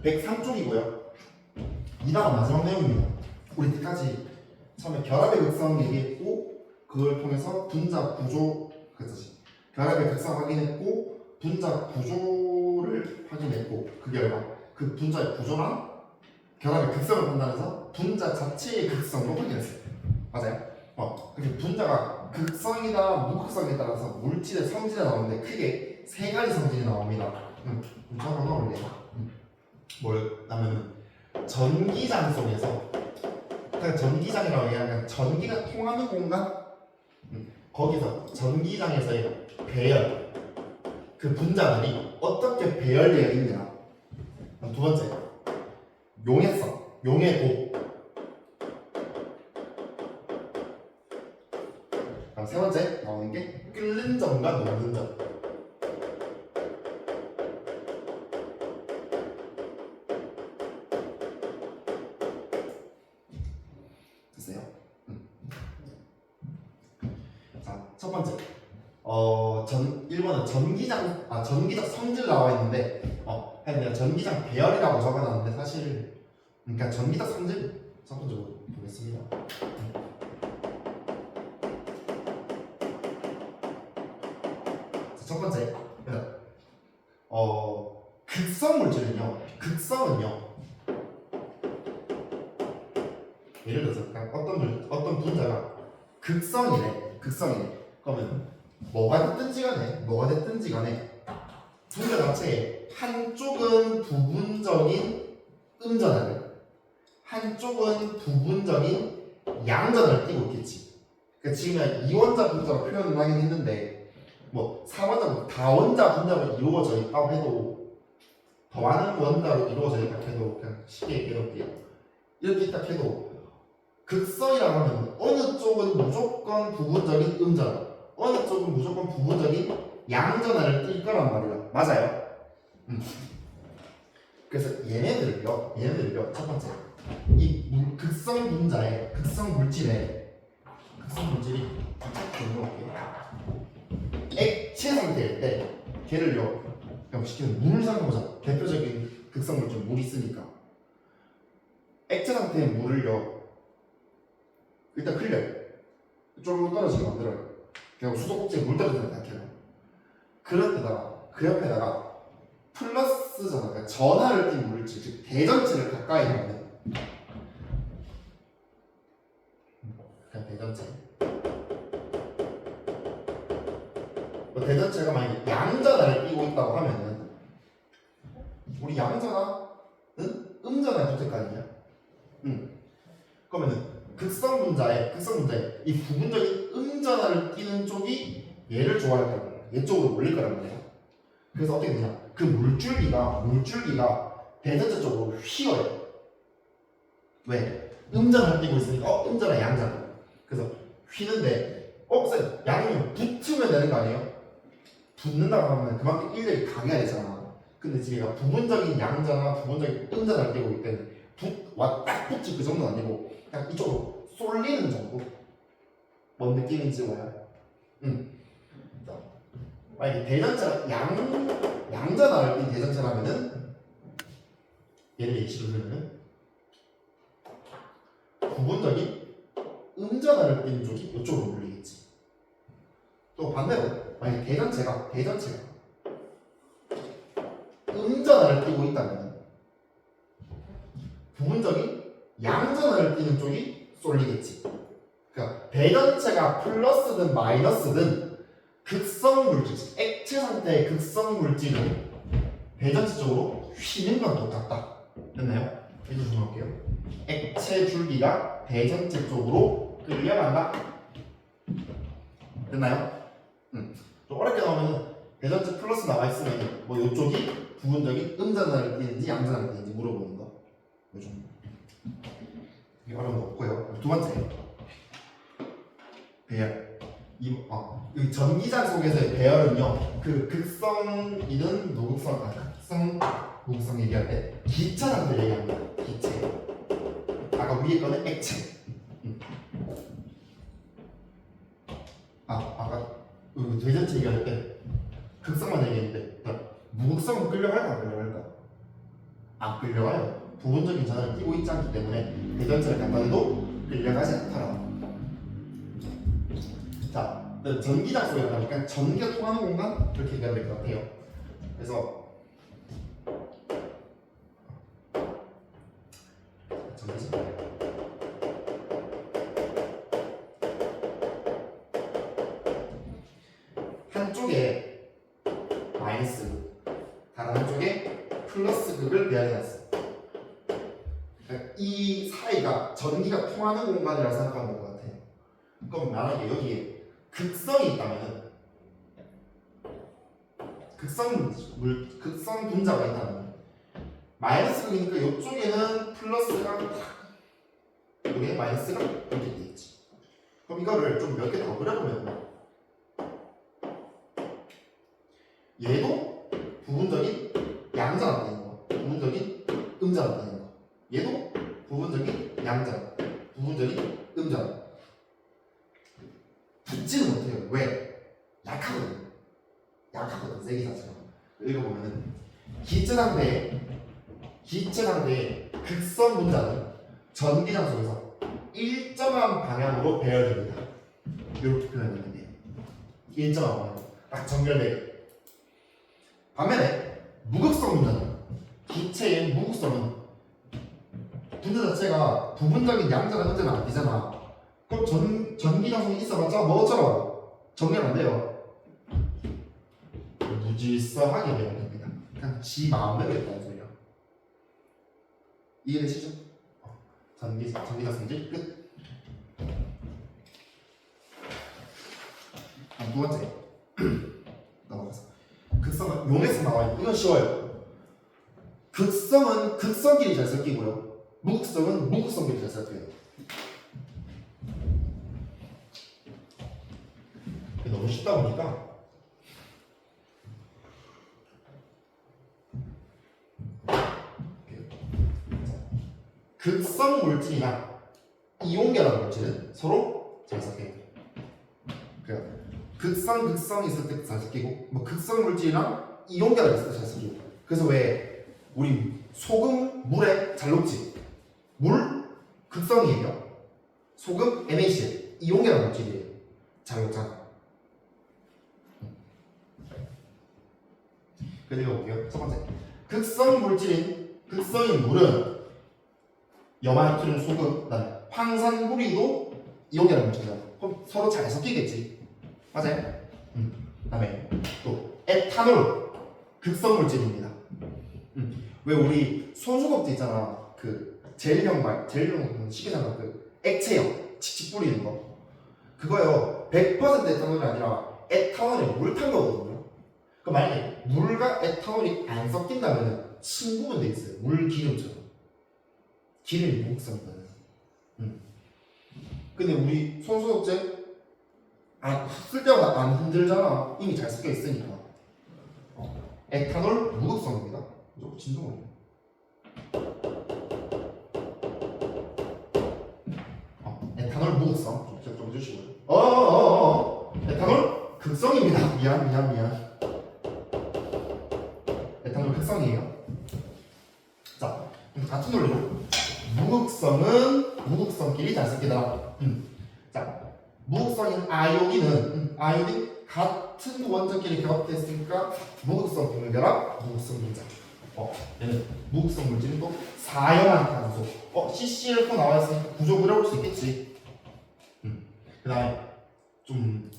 103쪽이고요. 2단원 마지막 내용입니다. 우리 때까지 처음에 결합의 극성 얘기했고 그걸 통해서 분자 구조 그랬지. 결합의 극성 확인했고 분자 구조를 확인했고 그 결과 그 분자의 구조랑 결합의 극성을 판단해서 분자 자체의 극성도 확인했어요. 맞아요? 그래서 분자가 극성이다 무극성에 따라서 물질의 성질이 나오는데 크게 세 가지 성질이 나옵니다. 한번 넣어볼게요. 뭐냐면 전기장 속에서 전기장이라고 얘기하면 전기가 통하는 공간 거기서 전기장에서의 배열 그 분자들이 어떻게 배열되어 있느냐. 두 번째 용해성 용해도 세 번째 나오는 게 끓는 점과 녹는 점. 됐어요? 자, 첫 번째. 1번은 전기적 성질 나와 있는데 내가 전기장 배열이라고 적어놨는데 사실 그러니까 전기적 성질 첫 번째로 보겠습니다. 첫 번째, 극성 물질은요. 극성은요. 예를 들어서 어떤 분자가 극성이래. 그러면 뭐가 됐든지 간에 분자 자체에 한쪽은 부분적인 음전하를, 한쪽은 부분적인 양전을 띠고 있겠지. 그러니까 지금 이원자 분자로 표현을 하긴 했는데. 뭐 4원자, 다원자 분자로 이루어져 있다고 해도 더 많은 원자로 이루어져 있다 해도 그냥 쉽게 얘기해볼게요. 이렇게 있다 해도 극성이라고 하면 어느 쪽은 무조건 부분적인 음전, 어느 쪽은 무조건 부분적인 양전하를 띌 거란 말이야. 맞아요? 그래서 얘네들을요 첫 번째 이 극성 분자의 극성 물질이 액체 상태일 때 걔를요 그냥 쉽게 물 상보자. 대표적인 극성 물질 물이 있으니까 액체 상태의 물을요 일단 흘려요. 좀 떨어지게 만들어요. 그냥 수도꼭지에 물 떨어지는 상태로. 그럴 때다가 그 옆에다가 플러스잖아. 그러니까 전하를 띤 물질, 즉 대전체를 가까이 하면 그냥 대전체. 대전체가 만약에 양전하를 띄고 있다고 하면은 우리 양전하는 음전하에 붙을 거 아니냐? 그러면은 극성 분자에 이 부분적인 음전하를 띄는 쪽이 얘를 좋아할 거란 말이야. 얘 쪽으로 몰릴 거란 말이야. 그래서 어떻게 되냐? 그 물줄기가 대전체 쪽으로 휘어요. 왜? 음전하를 띄고 있으니까 음전하 양전. 그래서 휘는데 쌤 양이 붙으면 되는 거 아니에요? 붙는다고 하면 그만큼 인력이 강해야 되잖아. 근데 지금 얘가 부분적인 양자나 부분적인 음자를 띄고 있을 때는 딱 붙지 그 정도는 아니고 그냥 이쪽으로 쏠리는 정도? 뭔 느낌인지 와요? 자, 만약에 대전체가 양자나를 띈 대전체라면은 얘를 예시로 들면 부분적인 음자나를 띈 쪽이 이쪽으로 몰리겠지. 또 반대로 만약에 대전체가 음전하를 띄고 있다면 부분적인 양전하를 띄는 쪽이 쏠리겠지. 그러니까 대전체가 플러스든 마이너스든 극성 물질, 액체 상태의 극성 물질은 대전체 쪽으로 휘는 건 똑같다. 됐나요? 이제 좀 볼게요. 액체 줄기가 대전체 쪽으로 끌려간다. 됐나요? 좀 어렵게 나오면 대전체 플러스 나와 있으면 뭐 이쪽이 부분적인 음전하를 띄는지 양전하를 띄는지 물어보는 거. 요즘 이게 어려운 거 없고요. 두 번째 배열. 이 전기장 속에서의 배열은요. 그 극성이든 무극성 얘기할 때 기체 상태를 얘기합니다. 기체. 아까 위에 거는 액체. 아까 대전체 얘기할 때 극성만 얘기했는데 무극성은 끌려갈까 안 끌려갈까? 안 끌려가요. 부분적인 전환을 띄고 있지 않기 때문에 대전체를 갖다 대도 끌려가지 않더라. 자, 전기장 소리가 나니까 전기가 통하는 공간 이렇게 얘기하면 될 것 같아요. 그래서 전기장 한쪽에 마이너스 다른 한쪽에 플러스 극을 배열해놨어. 그러니까 이 사이가 전기가 통하는 공간이라고 생각하면 될 것 같아요. 그럼 만약에 여기에 극성이 있다면 극성 분자가 있다면 마이너스 극이니까 이쪽에는 플러스가 여기에 마이너스가 이렇게 돼 있지. 그럼 이거를 좀 몇 개 더 그려보면 얘도 부분적인 양자가 되는 거, 부분적인 음자가 되는 거. 얘도 부분적인 양자, 부분적인 음자. 붙지는 못해요. 왜? 약하거든. 약하거든. 세기 자체가. 읽어보면은 기체 상태의 극성 분자는 전기장 속에서 일정한 방향으로 배열됩니다. 이렇게 표현했는데 일정한 방향. 딱 정렬되게. 반면에 무극성 분자는 기체의 무극성은 분자 자체가 부분적인 양자나 음자는 안 되잖아. 그럼 전기장 속에 있어봤자 뭐처럼 정렬 안 돼요. 무질서하게 배열됩니다. 그냥 지 마음대로 했다는 소리야. 이해되시죠? 전기장 성질 끝. 두 번째 넘어가서 극성은 용에서 나와요. 이건 쉬워요. 극성은 극성끼리 잘 섞이고요. 무극성은 무극성끼리 잘 섞여요. 너무 쉽다 보니까 극성 물질이나 이온결합 물질은 서로 잘 섞여요. 그러니까 극성이 있을 때 잘 섞이고 뭐 극성 물질이랑 이온결합이 있을 때 잘 섞이고. 그래서 왜 우리 소금 물에 잘 녹지? 물 극성이에요. 소금 NaCl 이온결합 물질이에요. 잘 녹잖아. 그리고 볼게요. 첫 번째 극성 물질인 극성인 물은 염화나트륨 소금, 그다음에 황산구리도 이온결합 물질이잖아. 그럼 서로 잘 섞이겠지. 맞아요? 그다음에 또 에탄올 극성 물질입니다. 왜 우리 손수건도 있잖아. 그 젤리형 시계잖아. 그 액체형 칙칙 뿌리는 거. 그거요 100% 에탄올이 아니라 에탄올에 물 탄 거거든요. 그 만약에 물과 에탄올이 안 섞인다면 친구분 돼 있어요. 물 기름처럼. 기름이 무극성이거든. 근데 우리 손소독제 쓸 때마다 안 흔들잖아. 이미 잘 섞여 있으니까. 에탄올 무극성입니다. 좀 진동을. 에탄올 무극성 좀 기억 좀 해주시고요. 에탄올 극성입니다. 미안. 에탄올 극성이에요. 자, 같은 논리로 무극성은 무극성끼리 잘 섞이더라. 자, 무극성인 아요딘은 아요딘 같은 원자끼리 결합됐으니까 무극성 비밀결합, 무극성 분자. 얘는 무극성 물질은 또 사염한탄소. CCl4 나와있으니까 구조 그려볼 수 있겠지. 그 다음에 좀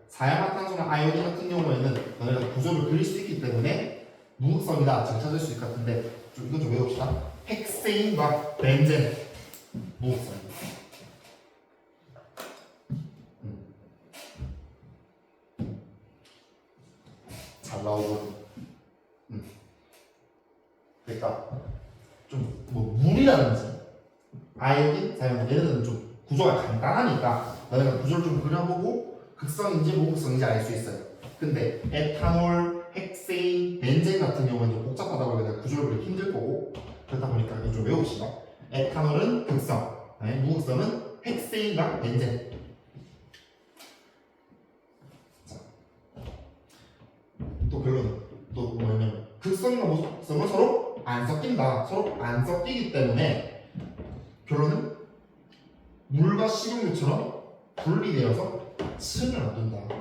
사염한탄소나 아요딘 같은 경우에는 너네가 구조를 그릴 수 있기 때문에 무극성이다 잘 찾을 수 있을 것 같은데 이건 좀 외웁시다. 헥세인과 벤젠 무극성입니다. 잘 나오거든. 그러니까 좀 뭐 물이라든지 아이오딘, 사용 얘네들은 좀 구조가 간단하니까 너네가 구조를 좀 그려보고 극성인지 무극성인지 알 수 있어요. 근데 에탄올, 헥세인, 벤젠 같은 경우는 좀 복잡하다 보니까 구조를 그리기 힘들 거고 그렇다 보니까 이거 좀 외웁시다. 에탄올은 극성, 무극성은 헥세인과 벤젠. 자, 또 결론 또 뭐냐면 극성과 무극성은 서로 안 섞인다. 서로 안 섞이기 때문에 결론은 물과 식용유처럼 분리되어서 층을 놔둔다.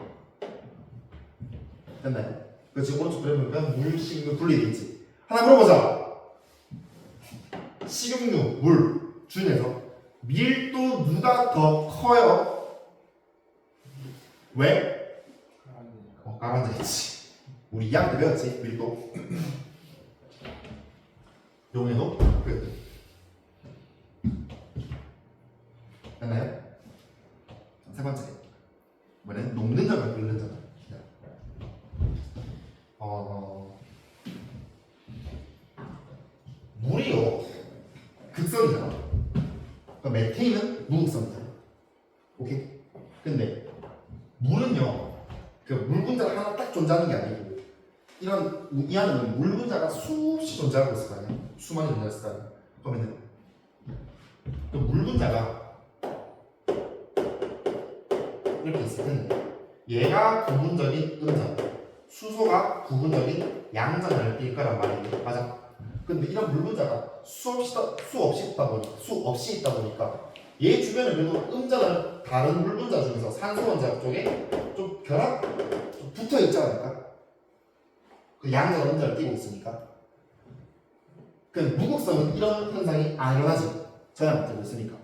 됐나요? 그 지금 오른쪽 그래 보니까 물, 식용유 분리돼 있지. 하나 물어보자. 식용유, 물 중에서 밀도 누가 더 커요? 왜? 까만색이지. 우리 2학년 때 배웠지 밀도. 용해도 끝. 됐나요? 세 번째. 이번엔 녹는 점과 끓는 점. 물이요 극성이잖아. 그러니까 메테인은 무극성이잖아. 오케이? 근데 물은요 그 물 분자가 하나 딱 존재하는 게 아니고 이 안에는 물 분자가 수없이 존재하고 있을 거 아니야. 수많이 존재했을 거 아니야. 그러면은 그 물 분자가 이렇게 있을 텐데 얘가 부분적인 음전, 수소가 부분적인 양전을 띌 거란 말이에요. 맞아? 근데 이런 물 분자가 수없이 있다 보니까 얘 주변에 그래도 음전을 다른 물 분자 중에서 산소 원자 쪽에 좀 좀 붙어 있지 않을까? 그 양전 음전을 띄고 있으니까. 그 무극성은 이런 현상이 안 일어나지. 저양 띄고 있으니까.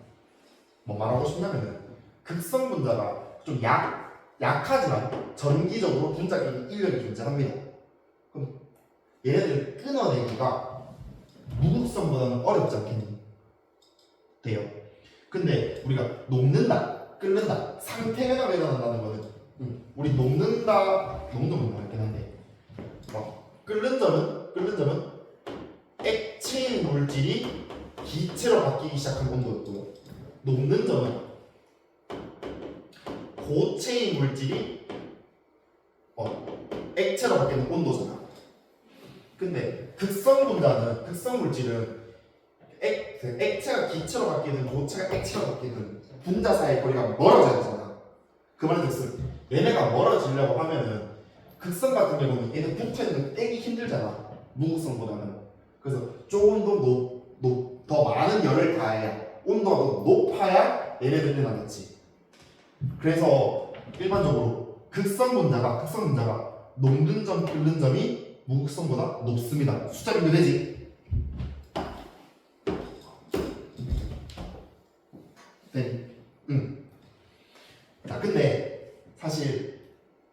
뭐 말하고 싶냐면은 극성 분자가 좀 약하지만 전기적으로 분자끼리 인력이 존재합니다. 그럼 얘네들 끊어내기가 무극성보다는 어렵지 않겠니? 돼요. 근데 우리가 녹는다, 끓는다, 상태 변화가 일어난다는 거는 우리 녹는 점은 맞긴 한데 끓는 점은 액체인 물질이 기체로 바뀌기 시작한 온도였고요. 녹는 점은 고체인 물질이 액체로 바뀌는 온도잖아. 근데 극성 물질은 액체가 기체로 바뀌든 고체가 액체로 바뀌든 분자 사이의 거리가 멀어져야 되잖아. 그 말은 즉슨 얘네가 멀어지려고 하면은 극성 같은 경우는 얘네 붙어있는 거 떼기 힘들잖아. 무극성보다는. 그래서 조금 더 많은 열을 가해야 온도가 더 높아야 얘네들이 나겠지. 그래서 일반적으로 극성 분자가 녹는 점, 끓는 점이 무극성보다 높습니다. 숫자 비교되지? 네. 자, 근데 사실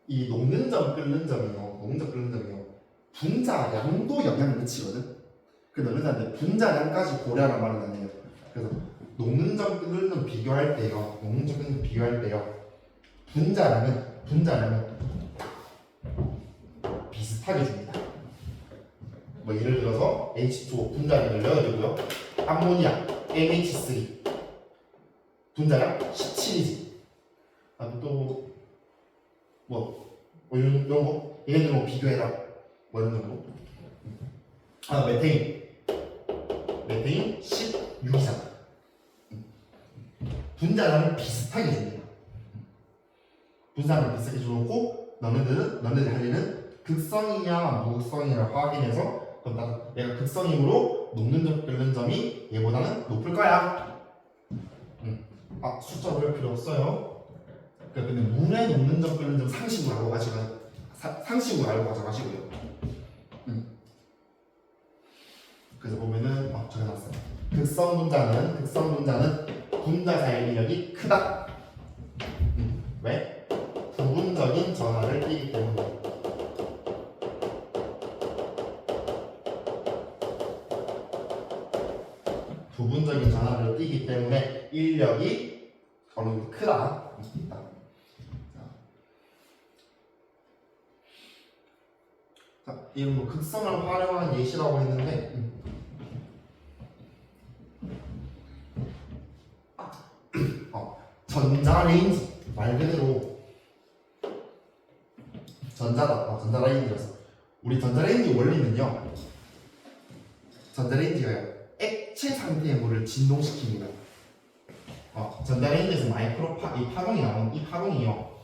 이 녹는 점, 끓는 점이요. 분자량도 영향을 미치거든. 그 너네들한테 분자량까지 고려하란 말은 안 해요. 그래서 녹는 점, 끓는 점 비교할 때요. 분자량은 비슷하게 줍니다. 뭐 예를 들어서 H2O 분자량을 넣어주고요. 암모니아 NH3 분자량 17이지. 이런 거 얘네들 뭐 비교해라. 뭐 이런 정도. 메테인 16이잖아. 분자량을 비슷하게 줍니다. 분자량을 비슷하게 줘놓고 너네들 할 일은 극성이냐 무극성이냐 확인해서 그럼 얘가 극성이므로 녹는 점 끓는 점이 얘보다는 높을 거야. 숫자 볼 필요 없어요. 근데 물에 녹는 점 끓는 점 상식으로 알고 가져가시고요. 그래서 보면은 적어놨어요. 극성 분자는 분자 사이 인력이 크다. 왜? 부분적인 전하를 띠기 때문에. 부분적인 전하를 띠기 때문에 인력이 어느 정도 크다. 자, 이건 뭐 극성을 활용한 예시라고 했는데 전자레인지 말 그대로 전자레인지라서 우리 전자레인지 원리는요. 전자레인지가요. 액체 상태의 물을 진동시킵니다. 전자레인지에서 이 파동이 나오는 이 파동이요.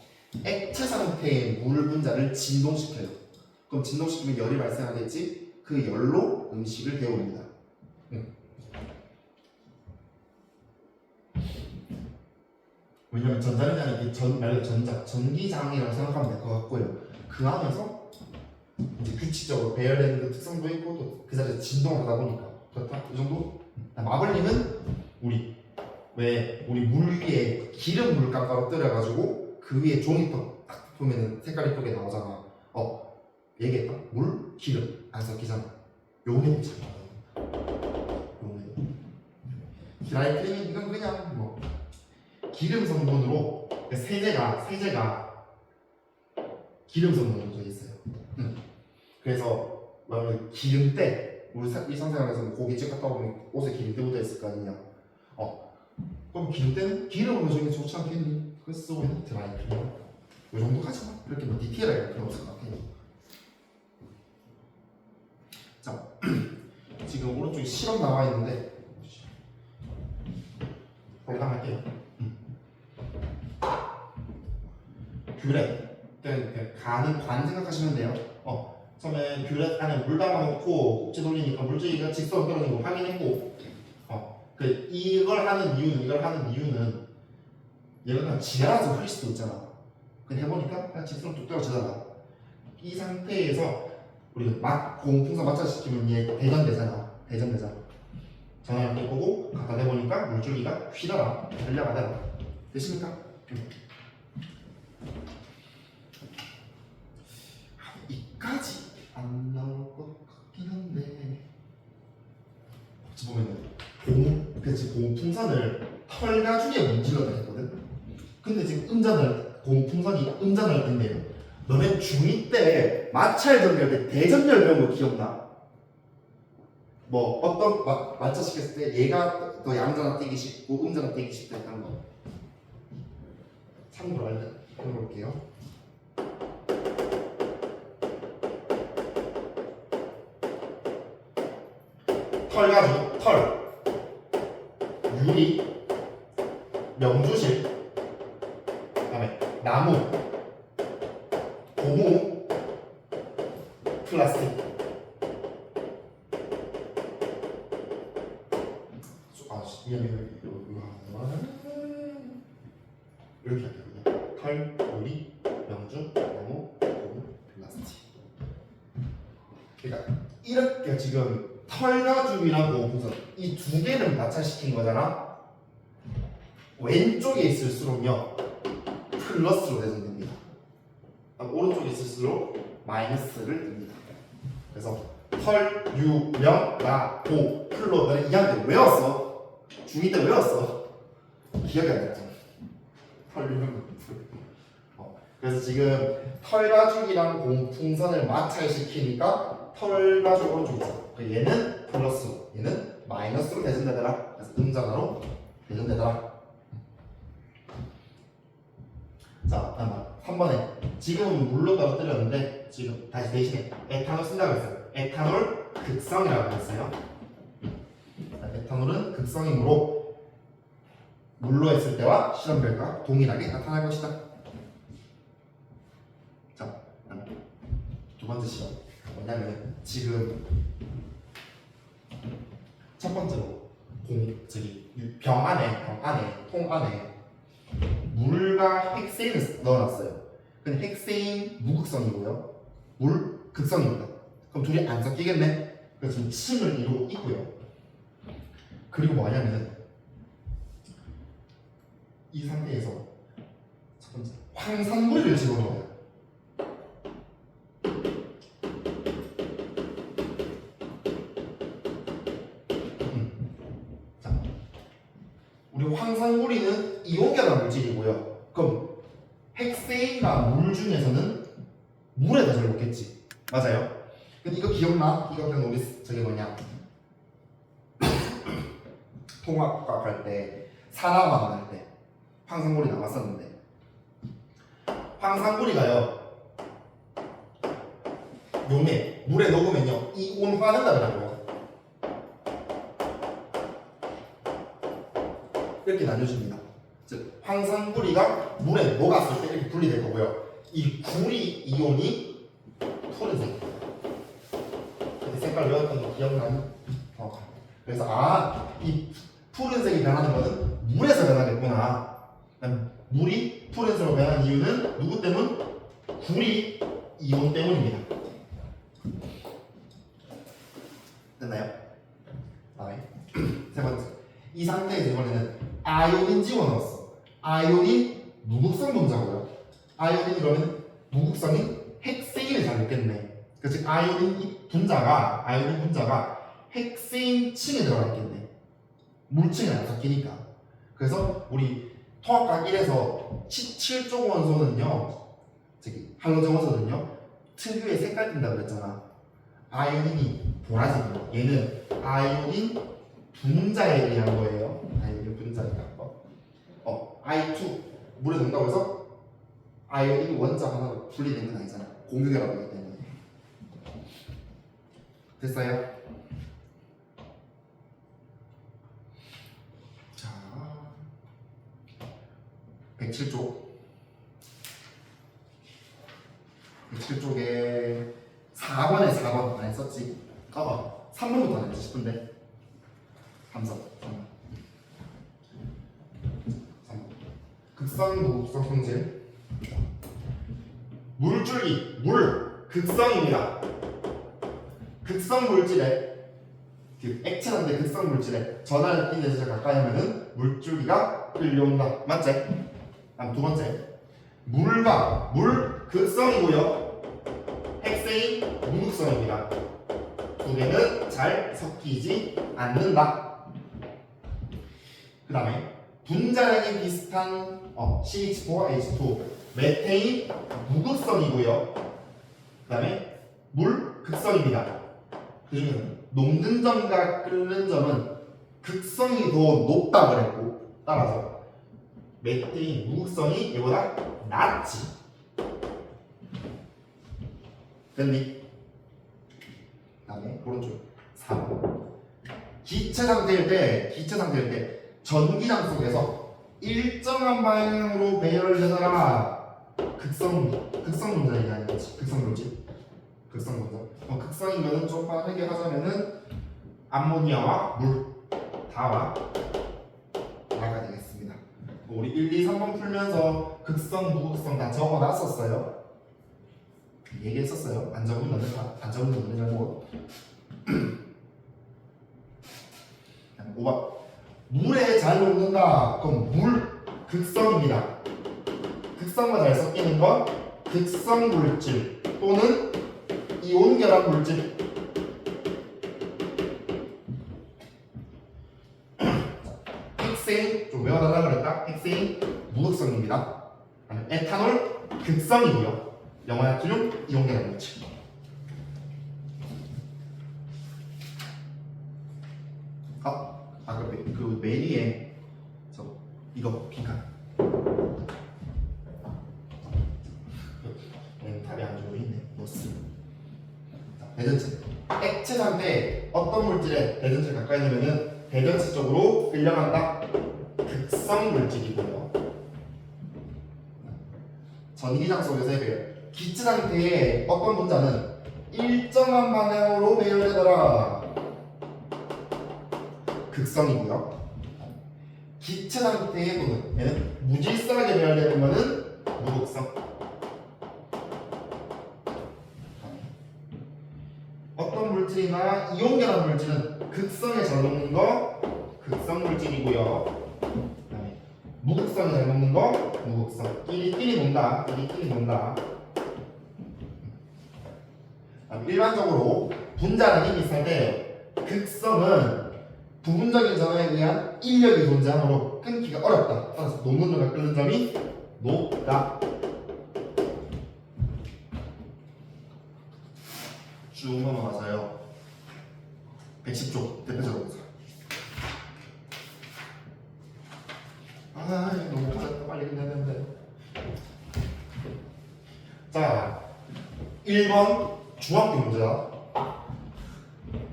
액체 상태의 물 분자를 진동시켜요. 그럼 진동시키면 열이 발생하겠지? 그 열로 음식을 데웁니다. 왜냐면 전자레인지는 이게 말고 전기장이라고 생각하면 될 것 같고요. 그 안에서 이제 규칙적으로 배열되는 그 특성도 있고 또 그 자리에서 진동을 하다 보니까 그렇다. 이 정도. 마블링은 우리 물 위에 기름 물감 떨어뜨려가지고 그 위에 종이떡 딱 보면은 색깔 이쁘게 나오잖아. 얘기했다. 물, 기름 안 섞이잖아. 요게 참 드라이 클리닝 이건 그냥 뭐 기름 성분으로 세제가 기름 성분으로 되어 있어요. 그래서 기름때 우리 일상생활에서 고깃집 갔다 오면 옷에 기름때 묻어 있을 거 아니냐. 그럼 기름때는 기름으로 저기 좋지 않겠니? 그거 쓰고 있는 드라이 클리닝 이 정도까지만 그렇게 뭐 디테일하게 필요 없을 것 같아요. 자, 지금 오른쪽에 실험 나와 있는데 거기다 할게요. 뷰렛, 가는 관 생각하시면 돼요. 처음에 뷰렛 안에 물 담아놓고 꼭지 돌리니까 물줄기가 직선으로 떨어지는 거 확인했고, 이걸 하는 이유는 얘가 그냥 지나가서 흘릴 수도 있잖아. 근데 해보니까 그냥 직선으로 뚝 떨어지잖아. 이 상태에서 우리가 고온풍선 마찰시키면 얘 대전되잖아. 전화를 끌고 갖다 대보니까 물줄기가 휘더라, 달려가더라. 되십니까? 이까지 안 나올 것 같긴 한데 어찌 보면은 고온풍선을 털 가죽에 문질러다 했거든. 근데 지금 고온풍선이 음전할 텐데요. 너네 중2 때 마찰 전결 때 대전열 배운 거 기억나? 뭐 어떤 마찰시켰을 때 얘가 더 양전화 떼기 쉽고 음전화 떼기 쉽다 했던 거 참고로 해볼게요. 털가죽, 유리, 명주실, 그다음에 나무, 고무, 플라스틱. 이렇게 할게요. 털, 유리, 명주, 나무, 고무, 플라스틱. 그러니까 이렇게 지금 털가죽이랑 고온풍선 이 두 개를 마찰시킨 거잖아. 왼쪽에 있을수록요 플러스로 대전됩니다. 오른쪽에 있을수록 마이너스를 듭니다. 그래서 털, 유, 명, 나, 고, 플로 너는 2학년 때 외웠어. 중2 때 외웠어. 기억이 안 났죠. 털, 유, 명, 그래서 지금 털가죽이랑 고온풍선을 마찰시키니까 털가죽 오른쪽에 있어. 얘는 플러스로, 얘는 마이너스로 대전되더라. 그래서 음전화로 대전되더라. 자, 다음 3번에 지금은 물로 떨어뜨렸는데 지금 다시 대신에 에탄올 쓴다고 했어요. 에탄올 극성이라고 했어요. 에탄올은 극성이므로 물로 했을 때와 실험 결과 동일하게 나타날 것이다. 자, 두 번째 실험. 뭐냐면 지금 첫 번째로 통 안에 물과 헥세인을 넣어놨어요. 근데 헥세인 무극성이고요, 물 극성입니다. 그럼 둘이 안 섞이겠네. 그래서 지금 침을 이루고 있고요. 그리고 뭐냐면은 이 상태에서 첫 번째 황산물을 집어넣어요. 우리 황산물이는 이온결합 물질이고요. 그럼 헥세인과 물 중에서는 물에다 잘 먹겠지. 맞아요? 근데 이거 기억나? 이거 그냥 우리 저게 뭐냐? 통합과학 할 때 산화만 할 때 황산물이 나왔었는데 황산물이가요 용해 물에 녹으면요 이온화된다더라고요. 이렇게 나뉘어집니다. 즉 황산구리가 물에 녹았을 때 이렇게 분리될 거고요. 이 구리 이온이 푸른색. 색깔 기억나니? 그래서 이 푸른색이 변하는 거는 물에서 변하겠구나. 물이 푸른색으로 변한 이유는 누구 때문? 구리 이온 때문입니다. 됐나요? 다음에 세 번째. 이 상태에서 이번에는 아이오닌 집어넣었어. 아이오닌 무극성 분자고요. 아이오닌 그러면 무극성인 핵세인을 잘 읽겠네. 즉 아이오닌 분자가 핵세인층에 들어가 있겠네. 물층에 안 섞이니까. 그래서 우리 토합각 1에서 7쪽 원소는요, 저기 할로젠 원소는요 특유의 색깔 띈다고 그랬잖아. 아이오닌이 보라색이고 얘는 아이오닌 분자에 의한 거예요. 아이오닌 분자에 의한 거. I2 물에 넣는다고 해서 아이오닌 원자 하나로 분리되는 건 아니잖아. 공유결합이기 때문에. 됐어요? 자, 107쪽에 4번에 4번 안 했었지? 3번부터 안 했지 싶은데 3번 극성 무극성 성질 물줄기 극성입니다. 극성 물질에 액체인데 극성 물질에 전하를 띈 데서 가까이 하면은 물줄기가 끌려온다. 맞지? 다음 두 번째 물과 물 극성이고요. 핵세인 무극성입니다. 두 개는 잘 섞이지 않는다. 그 다음에 분자량이 비슷한 CH4H2 메테인 무극성이고요. 그 다음에 물 극성입니다. 그 중에서는 녹는 점과 끓는 점은 극성이 더 높다고 그랬고 따라서 메테인 무극성이 얘보다 낫지. 됐니? 그 다음에 오른쪽 4번 기체 상태일 때 전기장 속에서 일정한 방향으로 배열되더라. 극성 분자 얘기하는 거지. 극성 분자. 극성이면은 좀 빠르게 하자면은 암모니아와 물 다와 다가 되겠습니다. 우리 1, 2, 3번 풀면서 극성, 무극성 다 적어놨었어요. 얘기했었어요. 안 적으면 너네 잘못. 5번 물에 잘 녹는다. 그럼 물 극성입니다. 극성과 잘 섞이는 건 극성 물질 또는 이온 결합 물질. 핵세인 좀 외워달라 그랬다. 핵세인 무극성입니다. 에탄올 극성이고요. 염화나트륨 이온 결합 물질. 그 메리에 이거 빈칸. 답이 안 주고 있네. 노스. 대전체. 액체 상태 어떤 물질에 대전체 가까이 넣으면은 대전체 쪽으로 끌려간다. 극성 물질이고요. 전기장 속에서의 배열. 기체 상태의 어떤 분자는 일정한 방향으로 배열되더라. 극성이고요. 기체 상태의 부분, 얘는 무질서하게 배열되는 것은 무극성. 어떤 물질이나 이온 결합 물질은 극성에 잘 녹는 거 극성 물질이고요. 무극성에 잘 녹는 거 무극성. 끼리 논다. 일반적으로 분자량이 비슷할 때 극성은 부분적인 전하에 의한 인력이 존재하므로 끊기가 어렵다. 따라서 녹는 점과 끓는 점이 높다. 쭉 넘어가서요. 110쪽 대표적으로 보자. 너무 빠르다. 빨리 끝내야 되는데. 자, 1번 중학교 문제야.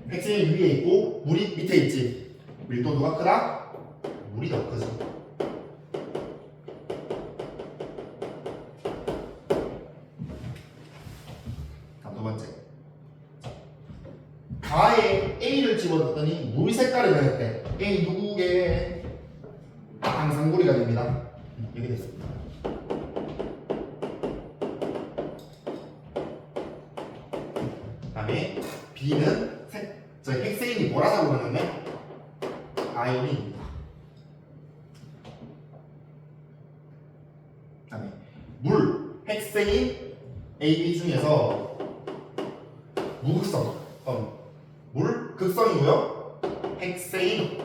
핵심이 위에 있고 물이 밑에 있지. 밀도 누가 크다? 물이 더 크지. 다음 두 번째. 가에 식으로 떴더니 물 색깔이 변했대. A 누구게 방상구리가 됩니다. 이렇게 됐습니다. 그다음에 B는 저 헥세인이 보라색으로 변했네. 아이온입니다. 그다음에 물, 헥세인, AB 중에서 무극성, 물 극성이고요. 헥세인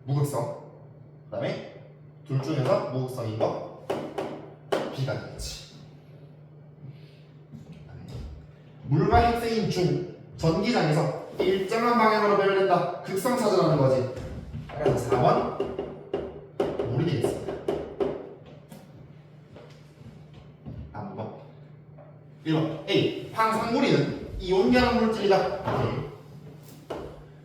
무극성. 그다음에 둘 중에서 무극성인 거 B가 되겠지. 물과 헥세인 중 전기장에서 일정한 방향으로 배열된다. 극성 찾으라는 거지. 그래서 4번 물이 되겠습니다. 다음 번 1번 A 황산물이는 이온결합 물질이다.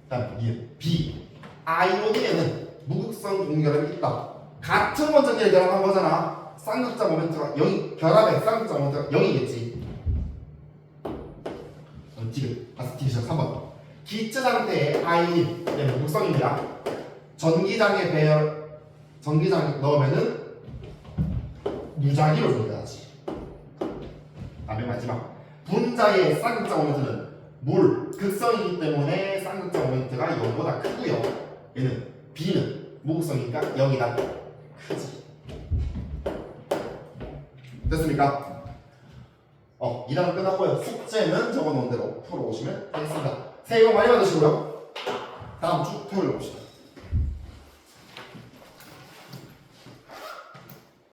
다음 B 아이오딘에는 무극성 동결합이 있다. 같은 원자끼리 결합한 거잖아. 쌍극자 모멘트가 0, 결합의 쌍극자 모멘트가 0이겠지. 디귿 3번 기체 상태의 아이온 무극성입니다. 전기장에 넣으면은 무작위로 존재하지. 다음에 마지막 분자의 쌍극자 모멘트는 물 극성이기 때문에 쌍극자 모멘트가 0보다 크고요. 얘는 B는 무극성이니까 0이다. 크지. 됐습니까? 2단은 끝났고요. 숙제는 적어놓은 대로 풀어오시면 되겠습니다. 새해 복 많이 받으시고요. 다음 주 토요일 봅시다.